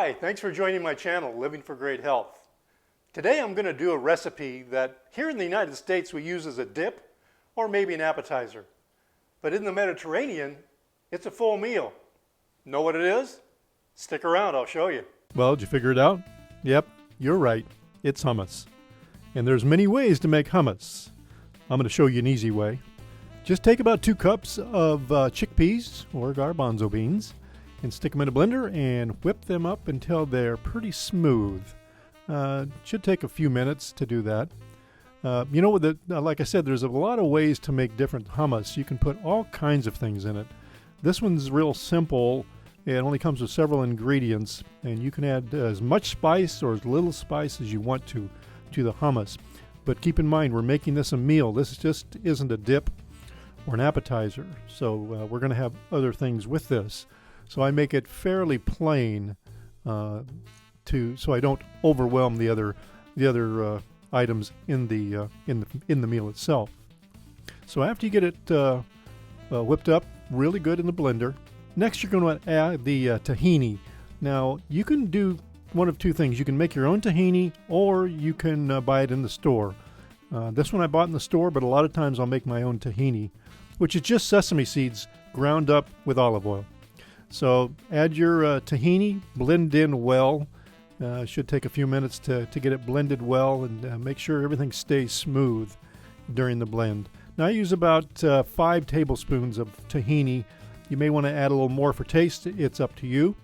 Hi, thanks for joining my channel, Living for Great Health. Today I'm going to do a recipe that here in the United States we use as a dip or maybe an appetizer. But in the Mediterranean, it's a full meal. Know what it is? Stick around, I'll show you. Well, did you figure it out? Yep, you're right. It's hummus. And there's many ways to make hummus. I'm going to show you an easy way. Just take about 2 cups of chickpeas or garbanzo beans and stick them in a blender and whip them up until they're pretty smooth. Should take a few minutes to do that. You know, like I said, there's a lot of ways to make different hummus. You can put all kinds of things in it. This one's real simple. It only comes with several ingredients, and you can add as much spice or as little spice as you want to the hummus. But keep in mind, we're making this a meal. This just isn't a dip or an appetizer. So we're going to have other things with this. So I make it fairly plain so I don't overwhelm the other items in the meal itself. So after you get it whipped up really good in the blender, next you're going to add the tahini. Now you can do one of 2 things. You can make your own tahini, or you can buy it in the store. This one I bought in the store, but a lot of times I'll make my own tahini, which is just sesame seeds ground up with olive oil. So add your tahini, blend in well. Should take a few minutes to get it blended well, and make sure everything stays smooth during the blend. Now I use about 5 tablespoons of tahini. You may want to add a little more for taste. It's up to you.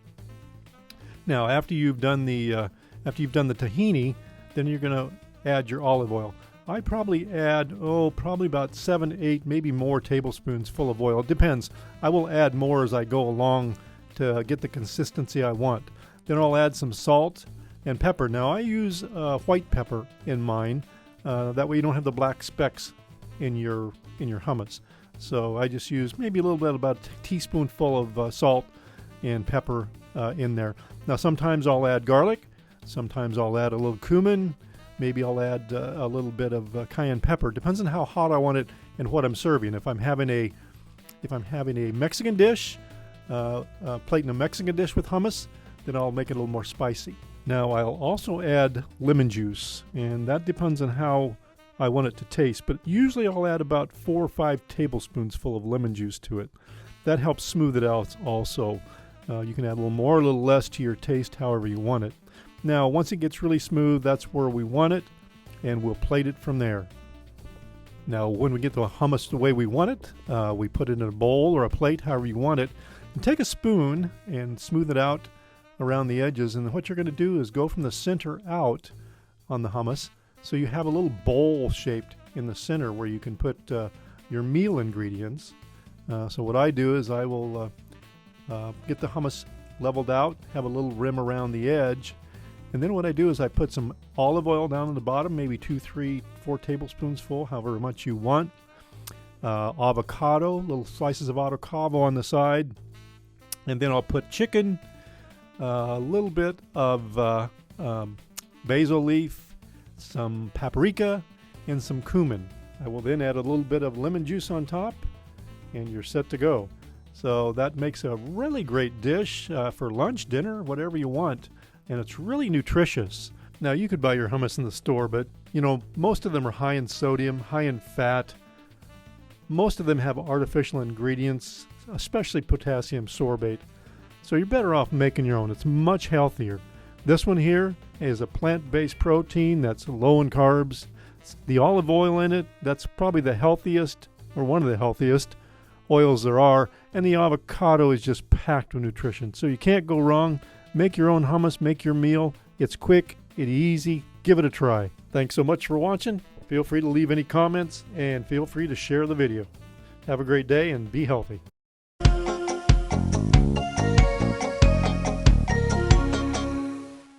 Now after you've done the tahini, then you're going to add your olive oil. I probably add probably about 7, 8, maybe more tablespoons full of oil. It depends. I will add more as I go along to get the consistency I want. Then I'll add some salt and pepper. Now I use white pepper in mine. That way you don't have the black specks in your hummus. So I just use maybe a little bit, about a teaspoonful of salt and pepper in there. Now sometimes I'll add garlic. Sometimes I'll add a little cumin. Maybe I'll add a little bit of cayenne pepper. Depends on how hot I want it and what I'm serving. If I'm having a Mexican dish, plating a Mexican dish with hummus, then I'll make it a little more spicy. Now I'll also add lemon juice, and that depends on how I want it to taste. But usually I'll add about 4 or 5 tablespoons full of lemon juice to it. That helps smooth it out also. You can add a little more, a little less to your taste, however you want it. Now, once it gets really smooth, that's where we want it, and we'll plate it from there. Now, when we get the hummus the way we want it, we put it in a bowl or a plate, however you want it, and take a spoon and smooth it out around the edges. And what you're going to do is go from the center out on the hummus, so you have a little bowl shaped in the center where you can put your meal ingredients. So what I do is I will get the hummus leveled out, have a little rim around the edge. And then what I do is I put some olive oil down on the bottom, maybe 2, 3, 4 tablespoons full, however much you want. Avocado, little slices of avocado on the side. And then I'll put chicken, a little bit of basil leaf, some paprika, and some cumin. I will then add a little bit of lemon juice on top, and you're set to go. So that makes a really great dish for lunch, dinner, whatever you want. And it's really nutritious. Now you could buy your hummus in the store, but you know, most of them are high in sodium, high in fat. Most of them have artificial ingredients, especially potassium sorbate. So you're better off making your own. It's much healthier. This one here is a plant-based protein that's low in carbs. The olive oil in it, that's probably the healthiest, or one of the healthiest oils there are. And the avocado is just packed with nutrition. So you can't go wrong. Make your own hummus, make your meal. It's quick, it's easy. Give it a try. Thanks so much for watching. Feel free to leave any comments, and feel free to share the video. Have a great day and be healthy.